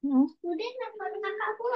Hmm. Udah, nelfon kakakku.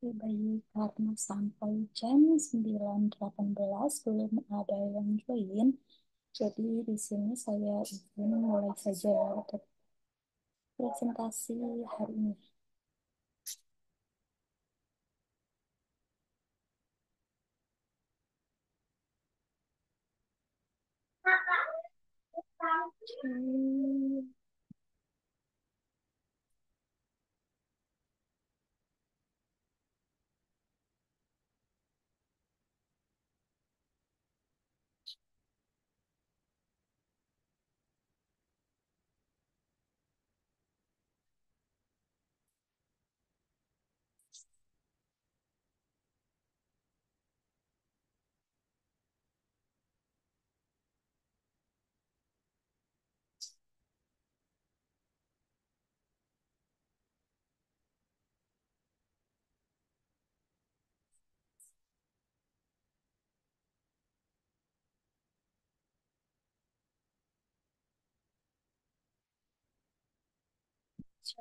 Baik, karena sampai jam 9.18 belum ada yang join. Jadi di sini saya izin mulai saja untuk presentasi hari ini. Oke.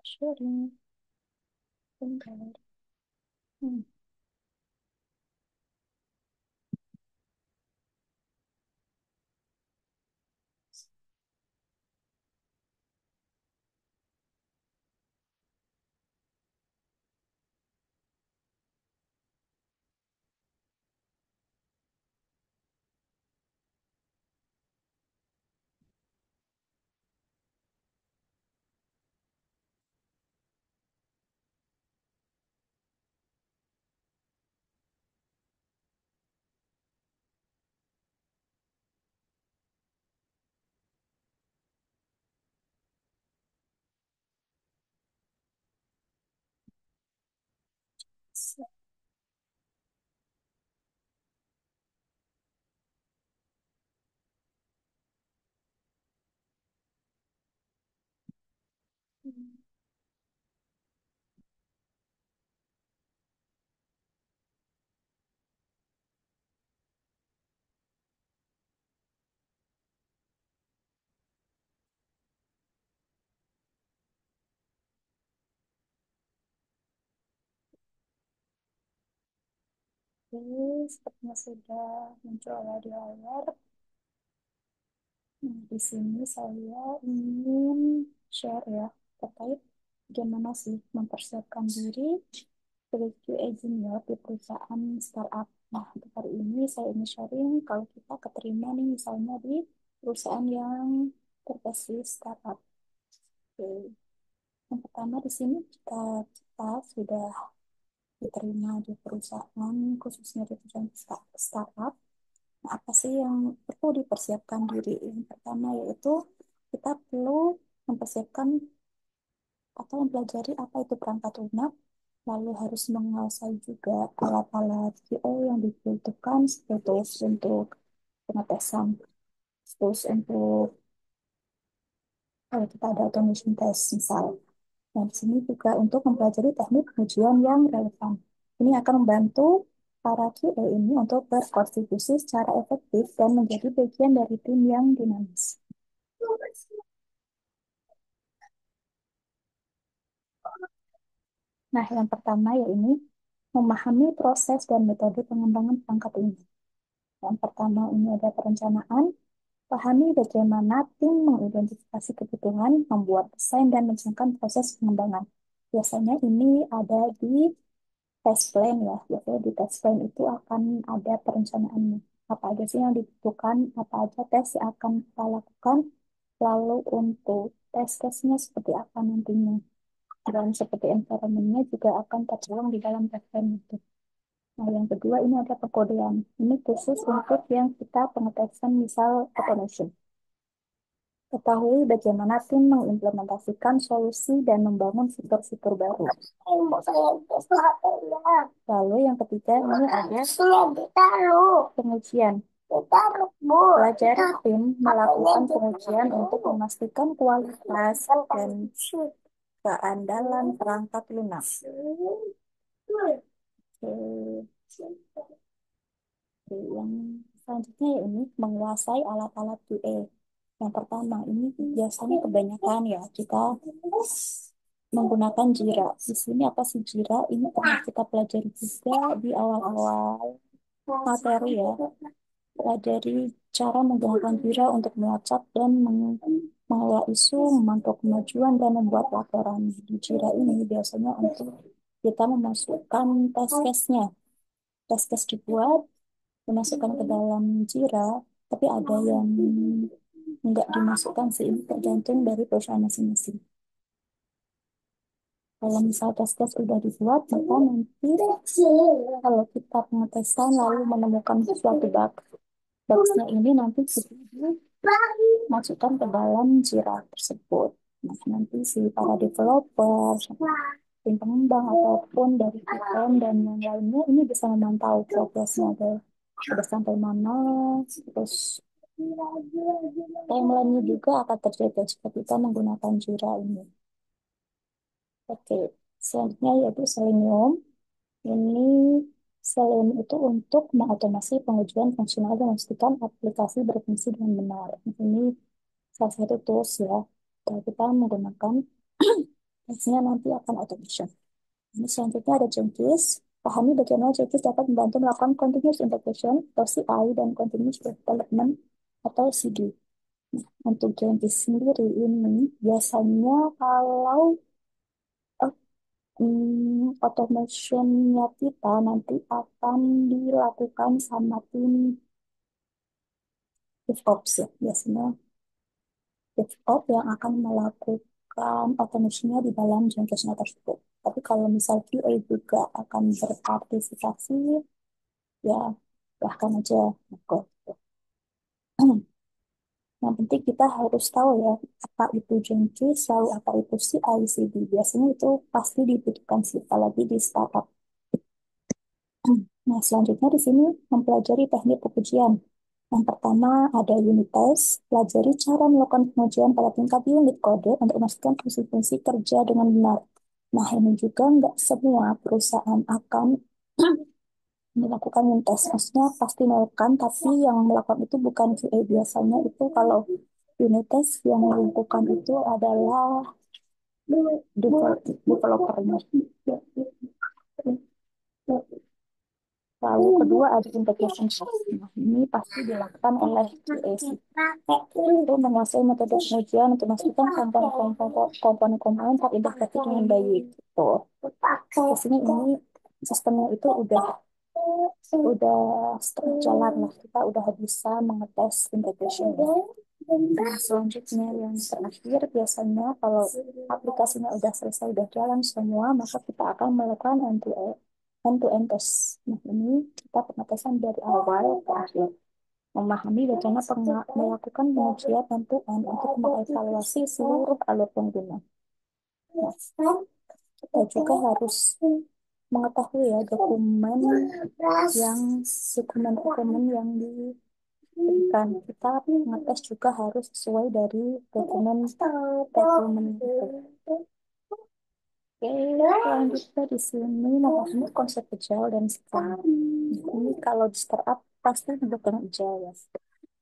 Sharing. Bentar. Hmm. Oke, sepertinya sudah muncul ya di layar. Nah, di sini saya ingin share ya terkait bagaimana sih mempersiapkan diri sebagai QA junior di perusahaan startup. Nah, untuk hari ini saya ingin sharing kalau kita keterima nih misalnya di perusahaan yang berbasis startup. Oke. Yang pertama di sini kita sudah diterima di perusahaan khususnya di perusahaan startup. Nah, apa sih yang perlu dipersiapkan diri? Yang pertama yaitu kita perlu mempersiapkan atau mempelajari apa itu perangkat lunak, lalu harus menguasai juga alat-alat QA yang dibutuhkan seperti tools untuk pengetesan, tools untuk kalau kita ada automation test misal. Dan di sini juga untuk mempelajari teknik pengujian yang relevan. Ini akan membantu para QA ini untuk berkontribusi secara efektif dan menjadi bagian dari tim yang dinamis. Nah, yang pertama ya ini memahami proses dan metode pengembangan perangkat ini. Yang pertama ini ada perencanaan, pahami bagaimana tim mengidentifikasi kebutuhan, membuat desain, dan mencangkan proses pengembangan. Biasanya ini ada di test plan ya. Biasanya di test plan itu akan ada perencanaannya. Apa aja sih yang dibutuhkan, apa aja tes yang akan kita lakukan, lalu untuk tes-tesnya seperti apa nantinya. Dan seperti environment-nya juga akan tertuang di dalam test plan itu. Nah, yang kedua ini ada pengkodean. Ini khusus untuk yang kita pengetesan misal automation. Ketahui bagaimana tim mengimplementasikan solusi dan membangun fitur-fitur baru. Lalu yang ketiga ini ada pengujian. Pelajari tim melakukan pengujian untuk memastikan kualitas dan keandalan perangkat lunak. Oke. Oke, yang selanjutnya ya ini menguasai alat-alat QA. Yang pertama ini biasanya kebanyakan ya kita menggunakan Jira. Di sini apa sih Jira? Ini pernah kita pelajari juga di awal-awal materi ya. Pelajari cara menggunakan Jira untuk melacak dan mengelola isu, memantau kemajuan, dan membuat laporan. Di Jira ini biasanya untuk kita memasukkan test case-nya. Test case dibuat, dimasukkan ke dalam Jira, tapi ada yang nggak dimasukkan sih, ini tergantung dari perusahaan masing-masing. Kalau misal tes-tes udah dibuat, maka nanti kalau kita pengetesan lalu menemukan suatu bug, bugsnya ini nanti kita masukkan ke dalam Jira tersebut. Nah, nanti si para developer, tim pengembang ataupun dari PM dan yang lainnya ini bisa memantau progresnya ada sampai mana, terus timeline-nya juga akan terjaga jika kita menggunakan Jira ini. Oke, selanjutnya yaitu Selenium. Ini Selenium itu untuk mengotomasi pengujian fungsional dan memastikan aplikasi berfungsi dengan benar. Ini salah satu tools ya. Kalau kita menggunakan toolsnya nanti akan automation. Ini selanjutnya ada Jenkins. Pahami bagaimana Jenkins dapat membantu melakukan continuous integration atau CI dan continuous development atau CD. Nah, untuk Jenkins sendiri ini biasanya kalau automationnya kita nanti akan dilakukan sama tim DevOps ya. Biasanya DevOps yang akan melakukan automationnya di dalam Jenkins-nya tersebut. Tapi kalau misal QA juga akan berpartisipasi, ya bahkan aja. Oke. Yang penting kita harus tahu ya, apa itu Jenkins, lalu apa itu CI/CD. Biasanya itu pasti dibutuhkan sih, apalagi di startup. Nah, selanjutnya di sini mempelajari teknik pengujian. Yang pertama ada unit test, pelajari cara melakukan pengujian pada tingkat unit kode untuk memastikan fungsi-fungsi kerja dengan benar. Nah, ini juga nggak semua perusahaan akan melakukan unit test. Maksudnya pasti melakukan, tapi yang melakukan itu bukan QA. Biasanya itu kalau unit test yang melakukan itu adalah developernya. Lalu kedua ada integration test. Nah, ini pasti dilakukan oleh QA itu menguasai metode pengujian untuk memastikan komponen-komponen terintegrasi dengan baik. Gitu. Biasanya ini sistemnya itu udah setengah jalan lah. Kita udah bisa mengetes integration. Nah, selanjutnya yang terakhir biasanya kalau aplikasinya udah selesai, udah jalan semua, maka kita akan melakukan end-to-end test. Nah, ini kita pengetesan dari awal ke akhir. Memahami bagaimana melakukan pengujian end-to-end untuk mengevaluasi seluruh alur pengguna. Nah, kita juga harus mengetahui ya dokumen-dokumen yang diberikan. Kita mengetes juga harus sesuai dari dokumen itu. Oke, selanjutnya di sini memahami konsep agile dan Scrum. Ini kalau di startup pasti mendukung agile ya.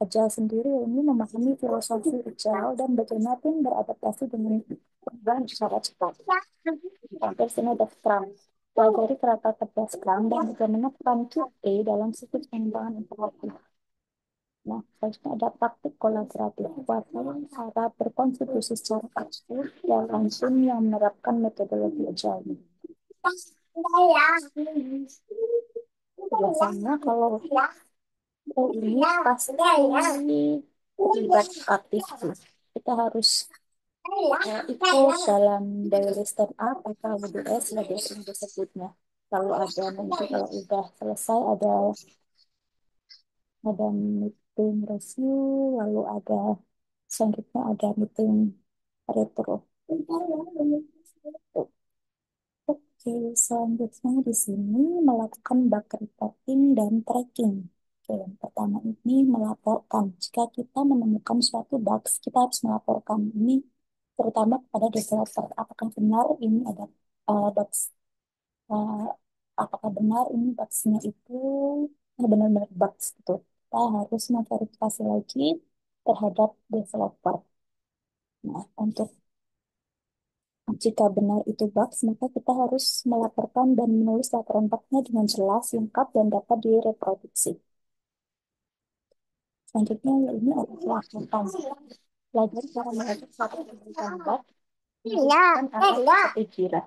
Agile sendiri ini memahami filosofi agile dan bagaimana tim beradaptasi dengan perubahan secara cepat. Sampai sini ada Scrum. Pelajari kerangka kerja Scrum dan bagaimana peran QA dalam siklus pengembangan informasi. Nah, selanjutnya ada praktik kolaboratif. Kuatkan cara berkontribusi secara aktif dalam tim yang menerapkan metodologi agile. Biasanya kalau ini pasti terlibat aktif. Kita harus ikut dalam daily stand up atau WDS sebagai yang disebutnya. Lalu ada nanti kalau udah selesai ada meeting review, lalu ada selanjutnya ada meeting retro. Oke, selanjutnya di sini melakukan bug reporting dan tracking. Oke, yang pertama ini melaporkan. Jika kita menemukan suatu bug, kita harus melaporkan ini terutama kepada developer. Apakah benar ini ada bugs? uh, apakah benar ini bugsnya itu benar-benar bugs gitu? Kita harus memverifikasi lagi terhadap developer. Nah, untuk Jika benar itu bugs, maka kita harus melaporkan dan menulis laporan bugnya dengan jelas, lengkap, dan dapat direproduksi. Selanjutnya, ini adalah tentang belajar cara mengatur suatu penelitian bug menggunakan alat seperti Jira.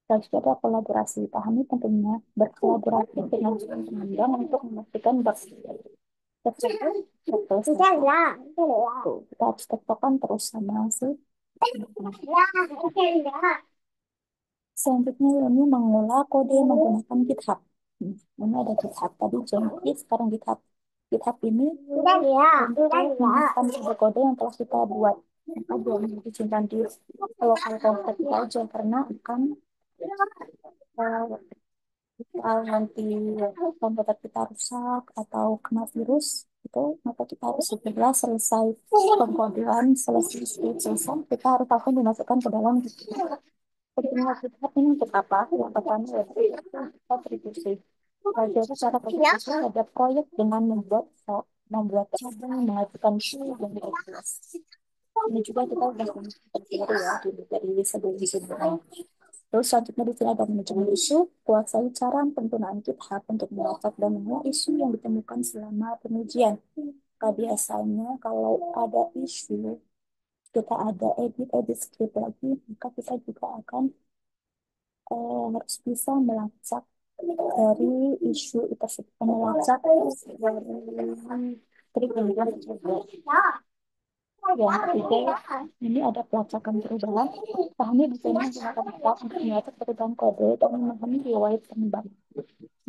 Selanjutnya ada kolaborasi. Pahami pentingnya berkolaborasi dengan teman untuk memastikan bug tersebut terselesaikan. Tuh, kita harus tektokan terus sama si. Selanjutnya ini mengolah kode menggunakan GitHub. Ini ada GitHub tadi jadi sekarang GitHub. GitHub ini untuk menyimpan kode-kode yang telah kita buat. Maka jangan disimpan di lokal komputer kita aja karena akan kalau nanti komputer kita rusak atau kena virus itu maka kita harus segera selesai pengkodean selesai kita harus langsung dimasukkan ke dalam pertemuan kita ini untuk apa? Yang pertama yaitu kontribusi. Belajar cara kontribusi ada proyek dengan membuat cabang mengajukan isu dan jelas. Ini juga kita udah pelajari ya dari sebelum-sebelumnya. Terus selanjutnya di sini ada manajemen isu, kuasai cara penggunaan GitHub untuk melacak dan menguak isu yang ditemukan selama pengujian. Biasanya kalau ada isu, kita ada edit script lagi, maka kita juga akan harus bisa melacak dari isu tersebut, melacak dari trik yang juga. Yang ketiga, ini ada pelacakan perubahan. Pahami desain menggunakan kita untuk melacak perubahan kode dan memahami riwayat pengembang.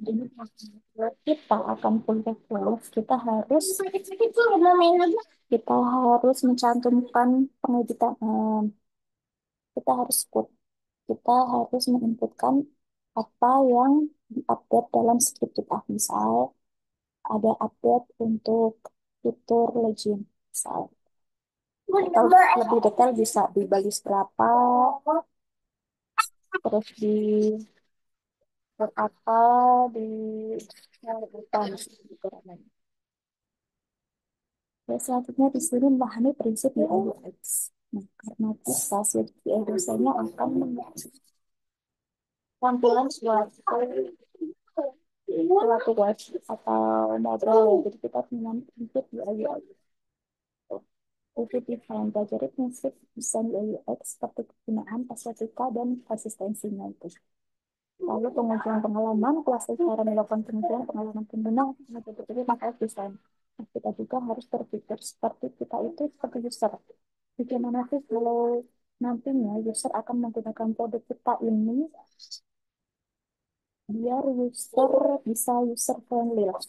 Jadi, kita akan pull request, kita harus mencantumkan pengeditan, kita harus put, kita harus menginputkan apa yang diupdate dalam script kita. Misal, ada update untuk fitur login. Misal, atau lebih detail bisa di baris berapa, terus di berapa, di yang lebih tahu gitu. Ya, selanjutnya di sini memahami prinsip UI UX. Nah, karena kita sebagai UI dosennya akan mengajar tampilan suatu web atau model. Jadi kita punya prinsip UI UX. Itu desain pelajari prinsip desain UI UX seperti penggunaan estetika dan konsistensinya itu. Lalu pengujian pengalaman, kelas cara melakukan pengujian pengalaman pengguna, metode masalah desain. Nah, kita juga harus berpikir seperti kita itu seperti user. Bagaimana sih kalau nantinya user akan menggunakan produk kita ini biar user bisa user friendly lah.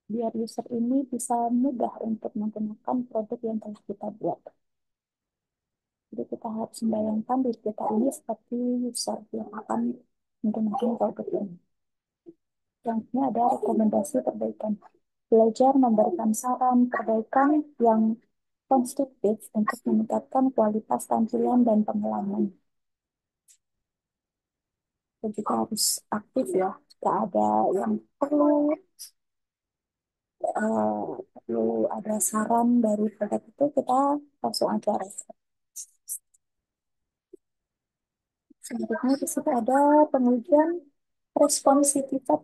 Biar user ini bisa mudah untuk menggunakan produk yang telah kita buat. Jadi kita harus membayangkan diri kita ini seperti user yang akan menggunakan produk ini. Selanjutnya ada rekomendasi perbaikan. Belajar memberikan saran perbaikan yang konstruktif untuk meningkatkan kualitas tampilan dan pengalaman. Kita juga harus aktif ya. Jika ada yang perlu ada saran dari produk itu, kita langsung aja respon. Selanjutnya di situ ada pengujian responsivitas,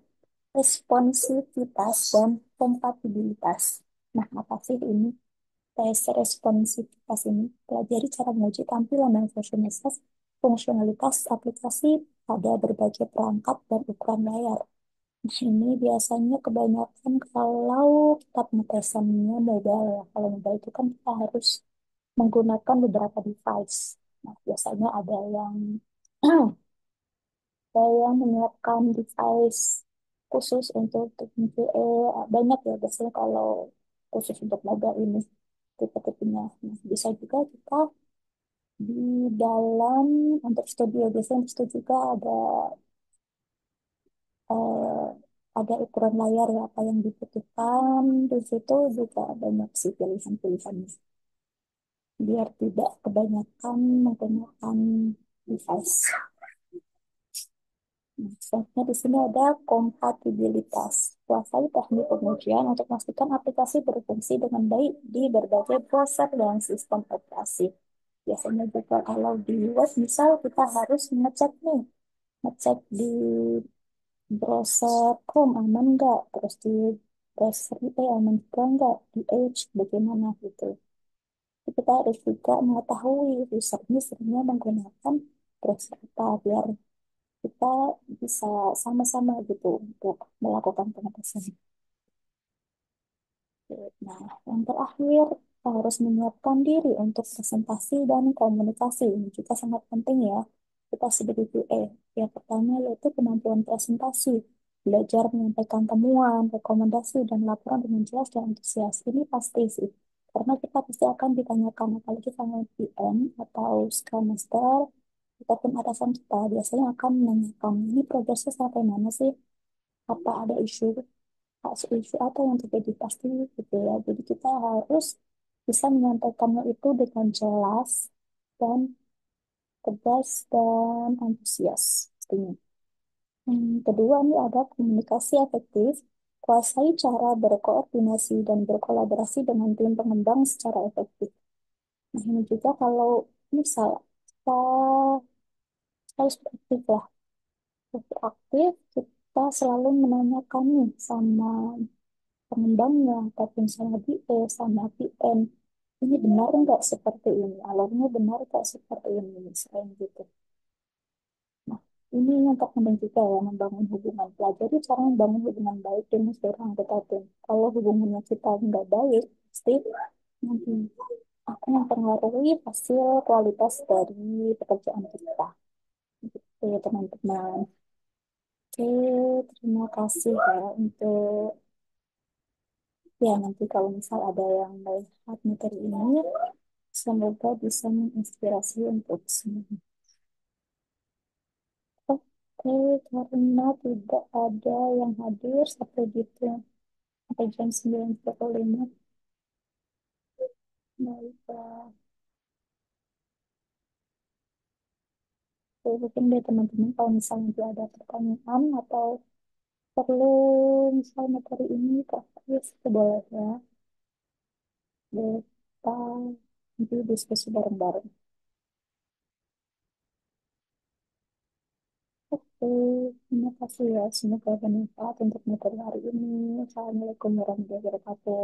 responsivitas dan kompatibilitas. Nah, apa sih ini? Tes responsivitas ini pelajari cara menguji tampilan dan fungsionalitas aplikasi pada berbagai perangkat dan ukuran layar. Nah, ini biasanya kebanyakan kalau kita pengetesannya mobile ya. Kalau mobile itu kan kita harus menggunakan beberapa device. Nah, biasanya ada yang menyiapkan device khusus untuk VGA. Banyak ya biasanya kalau khusus untuk mobile ini tipe-tipenya. Nah, bisa juga kita di dalam untuk studio biasanya di studio juga eh, ada ukuran layar ya apa yang dibutuhkan di situ juga banyak sih pilihan-pilihannya biar tidak kebanyakan menggunakan device. Nah, selanjutnya di sini ada kompatibilitas. Kuasai teknik pengujian untuk memastikan aplikasi berfungsi dengan baik di berbagai browser dan sistem operasi. Biasanya juga kalau di web misal kita harus ngecek nih, ngecek di browser Chrome aman nggak, terus di browser IP aman juga nggak, di Edge bagaimana gitu. Jadi kita harus juga mengetahui user ini seringnya menggunakan browser apa biar kita bisa sama-sama gitu untuk melakukan pengetesan. Nah, yang terakhir, kita harus menyiapkan diri untuk presentasi dan komunikasi. Ini juga sangat penting ya. Kita sebagai QA. Yang pertama yaitu kemampuan presentasi. Belajar menyampaikan temuan, rekomendasi, dan laporan dengan jelas dan antusias. Ini pasti sih. Karena kita pasti akan ditanyakan, apalagi sama PM atau Scrum Master, ataupun atasan kita, biasanya akan menanyakan, ini progresnya sampai mana sih? Apa ada isu isu apa yang terjadi pasti gitu ya. Jadi kita harus bisa menyampaikannya itu dengan jelas dan tegas dan antusias pastinya. Kedua ini ada komunikasi efektif. Kuasai cara berkoordinasi dan berkolaborasi dengan tim pengembang secara efektif. Nah ini juga kalau misal kita harus aktif lah, lebih aktif kita selalu menanyakan nih sama pengembangnya ataupun sama BA sama PM ini benar nggak seperti ini alurnya benar nggak seperti ini misalnya gitu. Nah ini yang terpenting juga ya membangun hubungan pelajari cara membangun hubungan baik dengan seluruh anggota tim. Kalau hubungannya kita nggak baik pasti nanti akan mempengaruhi hasil kualitas dari pekerjaan kita gitu ya teman-teman. Oke, terima kasih ya untuk ya, nanti kalau misal ada yang melihat materi ini, semoga bisa menginspirasi untuk semua. Oke, karena tidak ada yang hadir sampai jam 9.45. Baiklah. Oke, mungkin deh teman-teman kalau misalnya nanti ada pertanyaan atau perlu misal materi ini, Kak Chris, boleh ya. Kita nanti diskusi bareng-bareng. Oke, terima kasih ya. Semoga bermanfaat untuk materi hari ini. Assalamualaikum warahmatullahi wabarakatuh.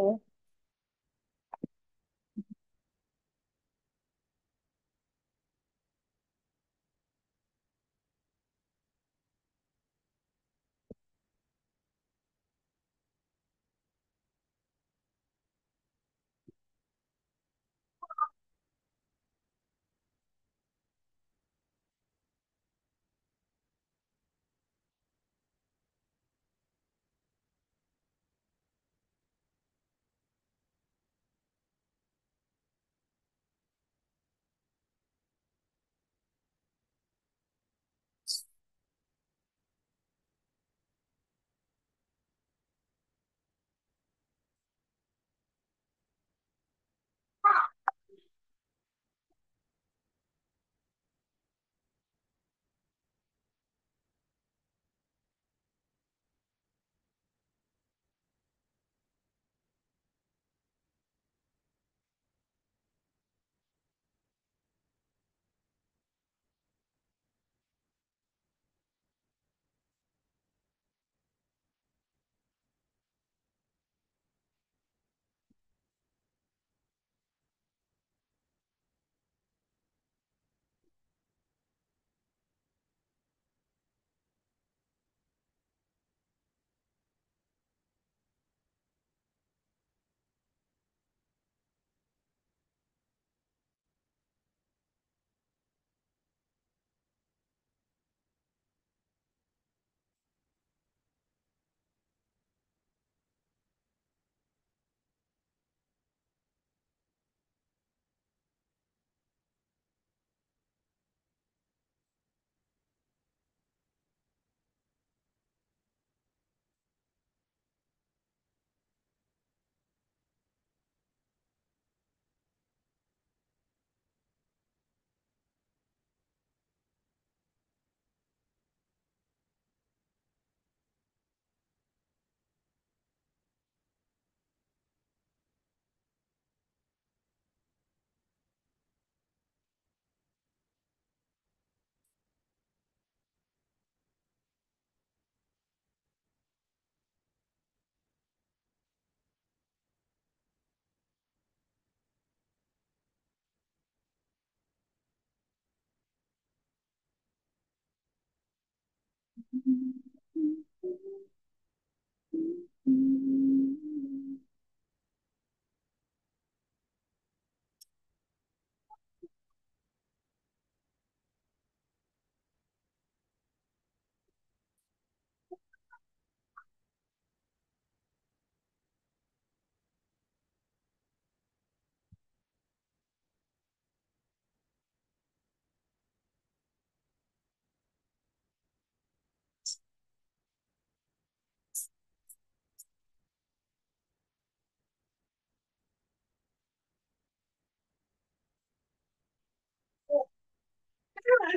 Mama,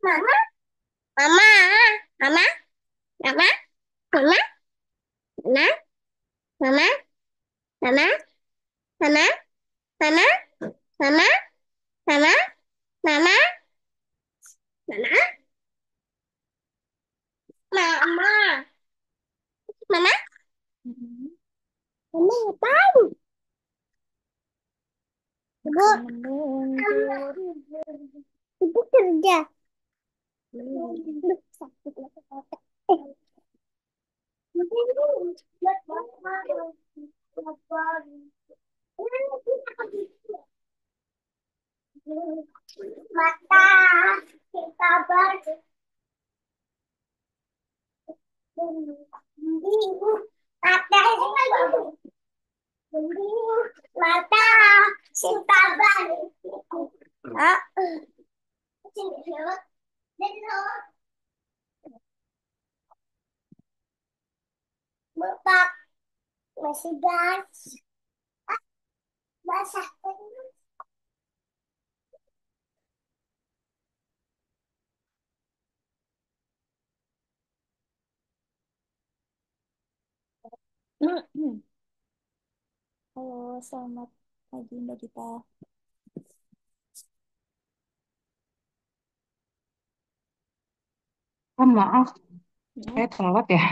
mama, mama, mama, mama, mama, mama, mama, mama, mama, mama, mama, mama, mama, mama, mama, Mm-mm. mama ngapain? Ibu, Masih menunggu. ibu kerja. Hmm. Aduh, sakit ya kepala. Mata, kita balik. Mata, mata, kita balik. Ah, Bapak masih gas, basah. Halo, selamat pagi Mbak Gita. Oh, maaf, Hmm. saya telat ya.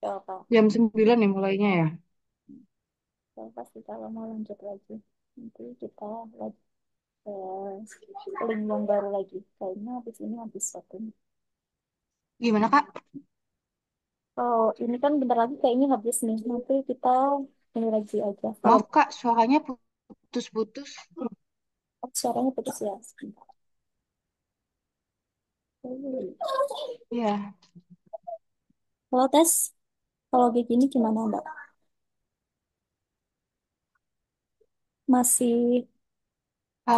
Gak apa, Jam 9 nih mulainya ya. gak apa sih kalau mau lanjut lagi. Nanti kita lagi link yang baru lagi. Kayaknya habis ini habis satu. Gimana, Kak? Oh, ini kan bentar lagi kayaknya habis nih. Nanti kita ini lagi aja. Kalau Maaf, Kak, suaranya putus-putus. suaranya putus ya. Sebentar. Iya. Kalau tes, kalau kayak gini gimana Mbak? Masih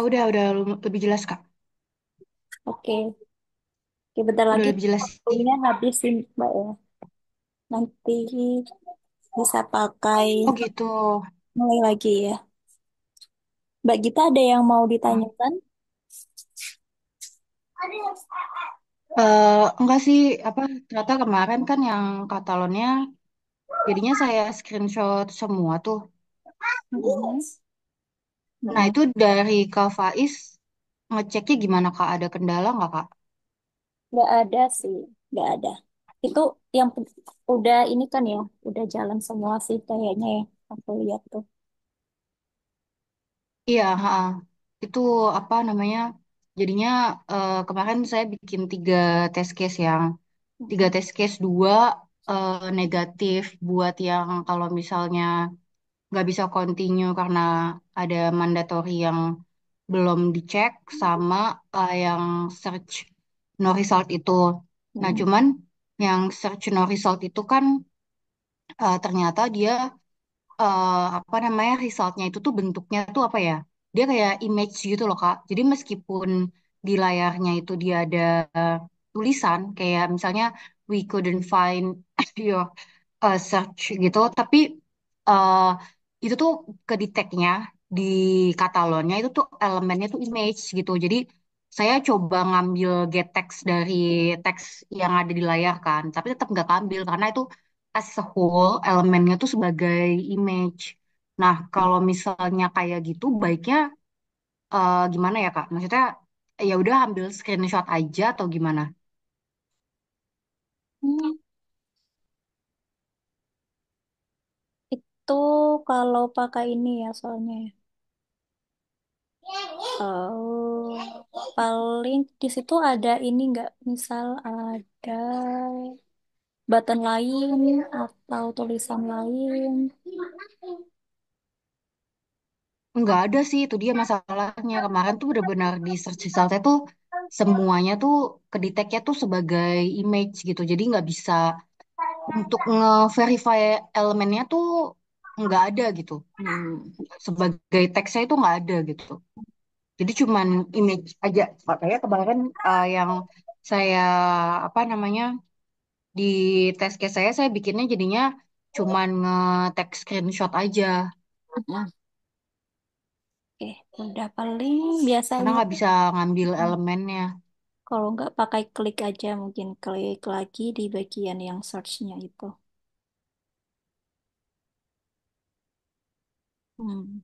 Udah lebih jelas, Kak. oke. Oke, bentar Udah lagi lebih jelas sih. waktunya habisin Mbak ya. Nanti bisa pakai Oh, gitu. mulai lagi ya. Mbak Gita ada yang mau Oh. ditanyakan? Enggak sih, apa, ternyata kemarin kan yang Katalonnya, jadinya saya screenshot semua tuh. Mm-mm. Nah, Mm-mm. itu dari Kak Faiz, ngeceknya gimana, Kak? Ada kendala nggak, Kak? Nggak ada sih, nggak ada. Itu yang udah ini kan ya, udah jalan semua sih kayaknya ya. Aku lihat tuh. Iya, ha. Itu apa namanya? Jadinya kemarin saya bikin tiga Mm-mm. test case, dua negatif buat yang kalau misalnya nggak bisa continue karena ada mandatory yang belum dicek sama yang search no result itu. Nah, Mm-mm. cuman yang search no result itu kan ternyata dia apa namanya resultnya itu tuh bentuknya tuh apa ya? Dia kayak image gitu loh Kak. Jadi meskipun di layarnya itu dia ada tulisan kayak misalnya we couldn't find your search gitu, tapi uh, itu tuh kedeteknya di Katalonnya itu tuh elemennya tuh image gitu. Jadi saya coba ngambil get text dari teks yang ada di layar kan, tapi tetap nggak ambil karena itu as a whole elemennya tuh sebagai image. Nah, kalau misalnya kayak gitu, baiknya gimana ya Kak? Maksudnya ya udah ambil screenshot aja atau gimana? Hmm, itu kalau pakai ini ya soalnya. Oh, paling di situ ada ini nggak? Misal ada button lain atau tulisan lain. Nggak ada sih, itu dia masalahnya. Kemarin tuh benar-benar di search resultnya tuh semuanya tuh kedeteknya tuh sebagai image gitu. Jadi nggak bisa untuk nge-verify elemennya tuh nggak ada gitu. Hmm. Sebagai teksnya itu nggak ada gitu. Jadi cuman image aja. Makanya kemarin yang saya apa namanya di test case saya bikinnya jadinya cuman nge-tag screenshot aja Hmm. Oke, udah paling karena biasanya. nggak bisa ngambil elemennya. Kalau nggak pakai klik aja, mungkin klik lagi di bagian yang search-nya itu. Hmm.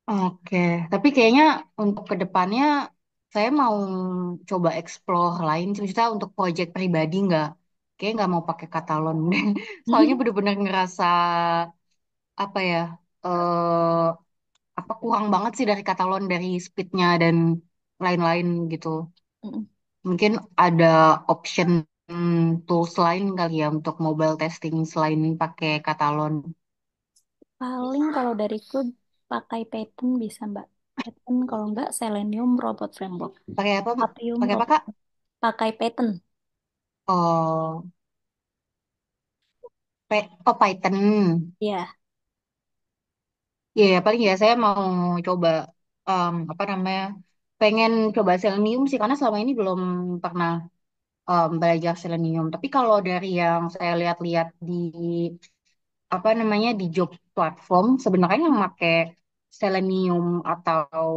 Oke, tapi kayaknya untuk kedepannya saya mau coba explore lain. Maksudnya untuk project pribadi nggak, kayak nggak mau pakai Katalon deh. Soalnya bener-bener ngerasa apa ya, eh apa kurang banget sih dari Katalon dari speednya dan lain-lain gitu. Mm-mm. Mungkin ada option tools lain kali ya untuk mobile testing selain pakai Katalon. Paling kalau dariku pakai Python bisa Mbak. Python kalau nggak Selenium Robot Framework. Pakai apa? Appium Pakai apa Robot. Kak? Pakai Python. Oh, oh Python. Ya, Iya, ya, paling ya saya mau coba apa namanya? Pengen coba Selenium sih karena selama ini belum pernah belajar Selenium. Tapi kalau dari yang saya lihat-lihat di apa namanya di job platform, sebenarnya yang pakai Selenium atau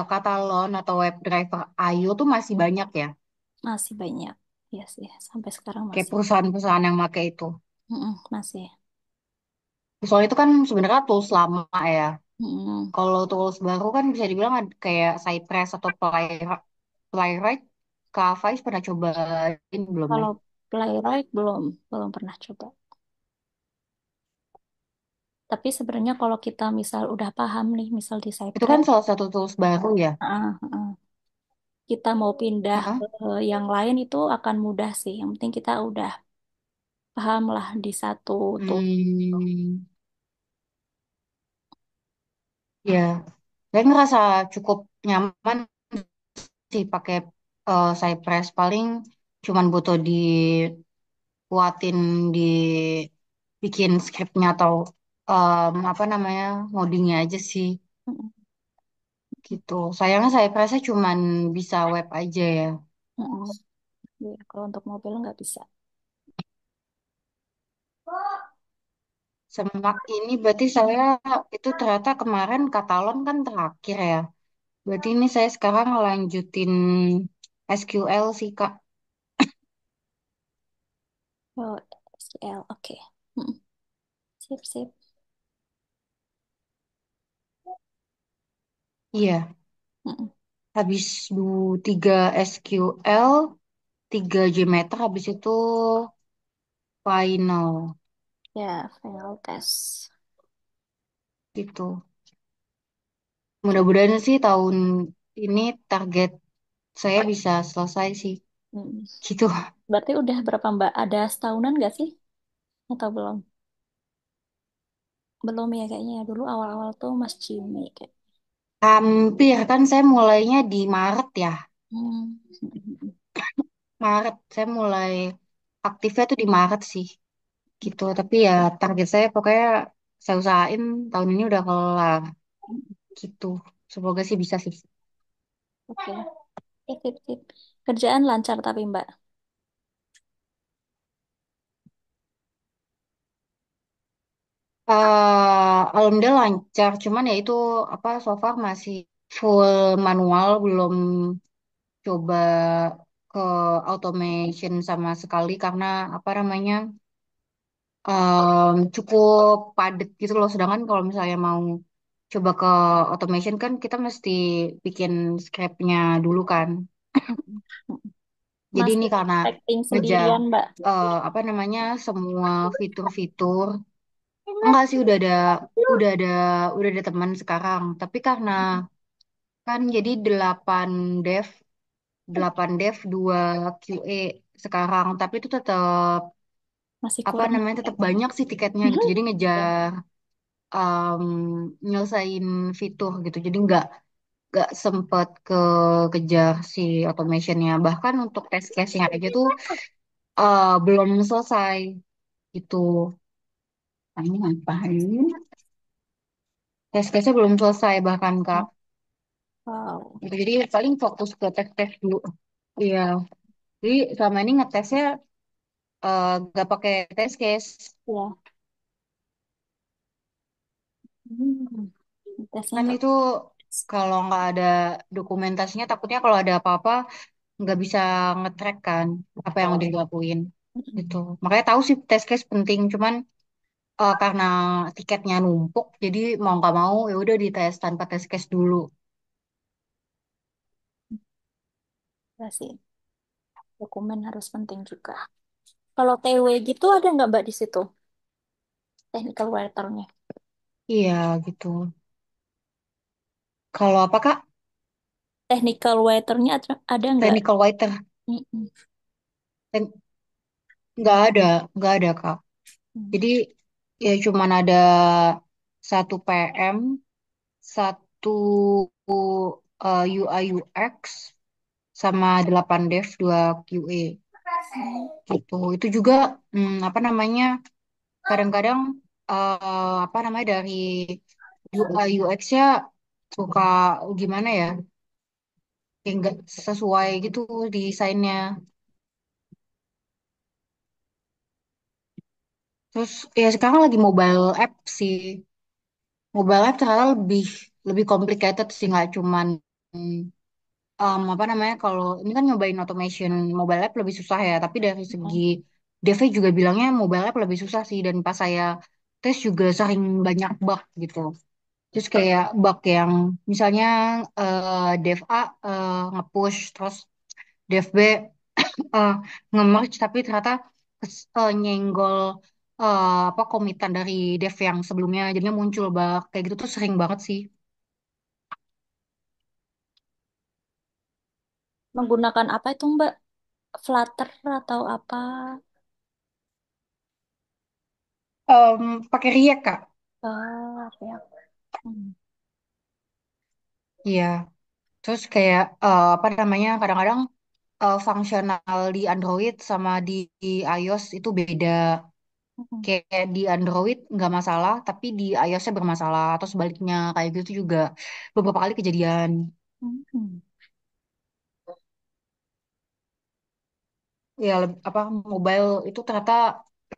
Katalon atau WebDriver IO tuh masih banyak ya. masih banyak. Ya sih, sampai sekarang Kayak masih. perusahaan-perusahaan yang pakai itu. Mm-mm, masih. Soalnya itu kan sebenarnya tools lama ya. Mm-mm. Kalau tools baru kan bisa dibilang kayak Cypress atau Playwright. Kak Faiz pernah cobain belum ya? Kalau Playwright belum pernah coba. Tapi sebenarnya kalau kita misal udah paham nih, misal di Itu kan Cypress, salah satu tools baru ya. kita mau pindah ke Heeh. yang lain itu akan mudah sih. Yang penting kita udah paham lah di satu tuh. Hmm, ya, saya ngerasa cukup nyaman sih pakai Cypress. Paling cuman butuh dikuatin, dibikin scriptnya atau apa namanya ngodingnya aja sih Mm-mm. gitu. Sayangnya Cypressnya cuman bisa web aja ya. Mm-mm. Ya, kalau untuk mobil nggak bisa. Semak ini berarti saya itu ternyata kemarin Katalon kan terakhir ya. Berarti ini saya sekarang lanjutin SQL sih Kak. Oh, SQL, oke. Mm-mm. Sip, sip. Iya, Mm-mm. habis 3 SQL, 3 JMeter, habis itu final Ya, fail test. gitu. Mudah-mudahan sih tahun ini target saya bisa selesai sih Mm. gitu. Berarti udah berapa Mbak? Ada setahunan nggak sih? Atau belum? Belum ya kayaknya ya. Dulu awal-awal tuh Mas Jimmy kayak. Hampir kan saya mulainya di Maret ya. Hmm. Maret saya mulai aktifnya tuh di Maret sih gitu. Tapi ya target saya pokoknya saya usahain tahun ini udah kelar gitu. Semoga sih bisa sih. Oke, sip, sip, sip. Kerjaan lancar tapi Mbak. Alhamdulillah lancar, cuman ya itu apa so far masih full manual, belum coba ke automation sama sekali karena apa namanya cukup padat gitu loh. Sedangkan kalau misalnya mau coba ke automation kan kita mesti bikin scriptnya dulu kan. Mm-mm. Jadi ini Masih karena acting ngejar sendirian Mbak. apa namanya semua fitur-fitur. Enggak sih udah ada udah ada teman sekarang. Tapi karena kan jadi 8 dev, 8 dev 2 QA sekarang. Tapi itu tetap Masih apa kurang. namanya tetap banyak sih tiketnya gitu. Jadi Ya. ngejar em, nyelesain fitur gitu. Jadi nggak sempet kejar si automationnya. Bahkan untuk test case-nya aja tuh belum selesai gitu. Nah, ini ngapain? Test case-nya belum selesai bahkan Kak. Wow. Gitu. Jadi paling fokus ke tes-tes dulu. Iya. Jadi selama ini ngetesnya nggak pakai test case. Ya. Hmm. Tesnya Kan nggak itu kalau nggak ada dokumentasinya, takutnya kalau ada apa-apa nggak bisa nge-track kan apa yang udah dilakuin Mm-mm. gitu. Makanya tahu sih test case penting, cuman karena tiketnya numpuk, jadi mau nggak mau ya udah dites tanpa test case dulu. Ya sih, dokumen harus penting juga. Kalau TW gitu ada nggak Mbak di situ? Technical writer-nya. Iya gitu. Kalau apa Kak? Technical writer-nya ada nggak? Technical writer? Mm-mm. Ten- nggak ada Kak. Hmm. Jadi ya cuman ada satu PM, satu UI UX, sama 8 dev, 2 QA gitu. Itu juga apa namanya? Kadang-kadang apa namanya dari UI UX-nya suka gimana ya? Kayak nggak sesuai gitu desainnya. Terus ya sekarang lagi mobile app sih. Mobile app ternyata lebih lebih complicated sih, nggak cuman apa namanya, kalau ini kan nyobain automation mobile app lebih susah ya, tapi dari segi Mm. dev juga bilangnya mobile app lebih susah sih, dan pas saya tes juga sering banyak bug gitu. Terus kayak bug yang misalnya dev A nge-push, terus dev B eh, nge-merge, tapi ternyata nyenggol apa komitan dari dev yang sebelumnya, jadinya muncul bug kayak gitu tuh sering banget sih. Menggunakan apa itu Mbak? Flutter atau apa? Pakai React Kak. Apa ya? Hmm. Iya. Terus kayak apa namanya, kadang-kadang fungsional di Android sama di iOS itu beda. Mm-mm. Kayak di Android nggak masalah, tapi di iOS-nya bermasalah. Atau sebaliknya kayak gitu juga beberapa kali kejadian. Mm-mm. Ya apa, mobile itu ternyata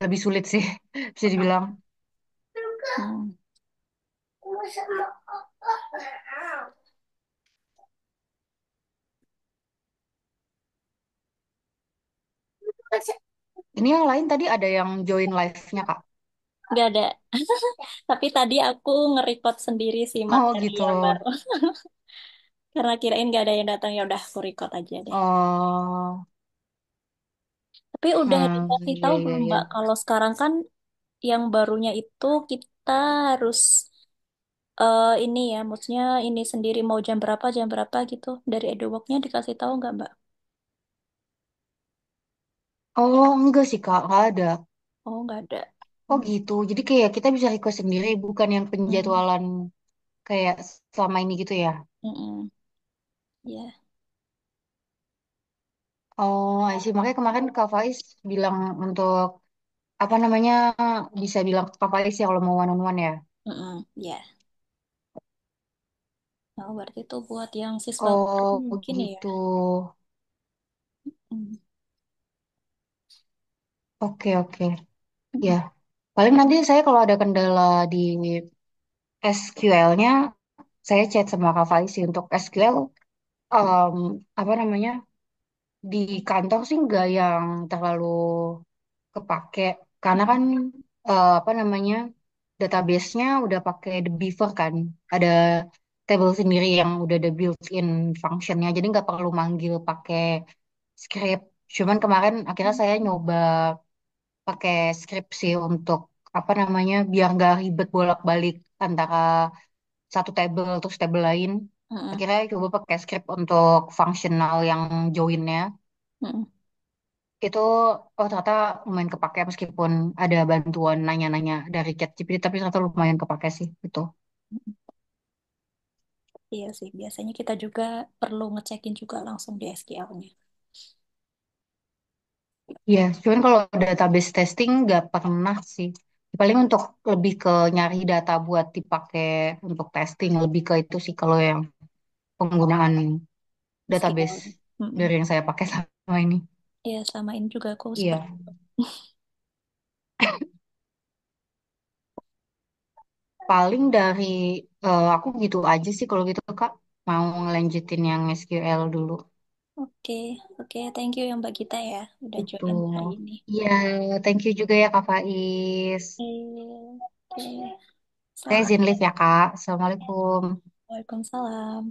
lebih sulit sih bisa dibilang. Hmm. Ini yang lain tadi ada yang join live-nya Kak. Nggak ada. Tapi tadi aku nge-record sendiri sih Oh materi gitu. yang baru. Karena kirain nggak ada yang datang, ya udah aku record aja deh. Oh, Tapi udah dikasih iya tahu iya belum iya. Mbak? Kalau sekarang kan yang barunya itu kita harus ini ya, maksudnya ini sendiri mau jam berapa gitu. Dari EduWork-nya dikasih tahu nggak Mbak? Oh enggak sih Kak, nggak ada. Oh nggak ada. Oh Hmm. gitu. Jadi kayak kita bisa request sendiri, bukan yang Hmm. penjadwalan kayak selama ini gitu ya. Mm-mm. Ya. Oh, I see. Makanya kemarin Kak Faiz bilang untuk apa namanya, bisa bilang ke Kak Faiz ya kalau mau one on one ya. Mm-mm. Ya. Nah, berarti itu buat yang siswa baru Oh mungkin ya. gitu. Mm. Oke oke. Ya, Mm-mm. paling nanti saya kalau ada kendala di SQL-nya, saya chat sama Kak Faiz sih untuk SQL. em, apa namanya, di kantor sih nggak yang terlalu kepake, karena kan apa namanya, database-nya udah pakai The Beaver kan, ada table sendiri yang udah ada built-in functionnya, jadi nggak perlu manggil pakai script. Cuman kemarin akhirnya saya nyoba pakai script sih untuk apa namanya, biar nggak ribet bolak-balik antara satu table terus table lain. Mm-mm. Akhirnya coba pakai script untuk fungsional yang join-nya. Mm-mm. Itu ternyata lumayan kepake, meskipun ada bantuan nanya-nanya dari ChatGPT, tapi ternyata lumayan kepake sih itu. Iya sih, biasanya kita juga perlu ngecekin juga langsung di SQL-nya. Iya, cuman kalau database testing nggak pernah sih. Paling untuk lebih ke nyari data buat dipakai untuk testing, lebih ke itu sih kalau yang penggunaan database SQL. Mm-mm. dari yang saya pakai selama ini. Iya, sama ini juga aku seperti Iya, itu. paling dari aku gitu aja sih kalau gitu Kak. Mau ngelanjutin yang SQL dulu. Oke, oke, thank you ya Mbak Gita ya, udah Itu. join hari ini. Iya, thank you juga ya Kak Faiz. Oke, Saya salam. izin live ya Kak. Assalamualaikum. Waalaikumsalam.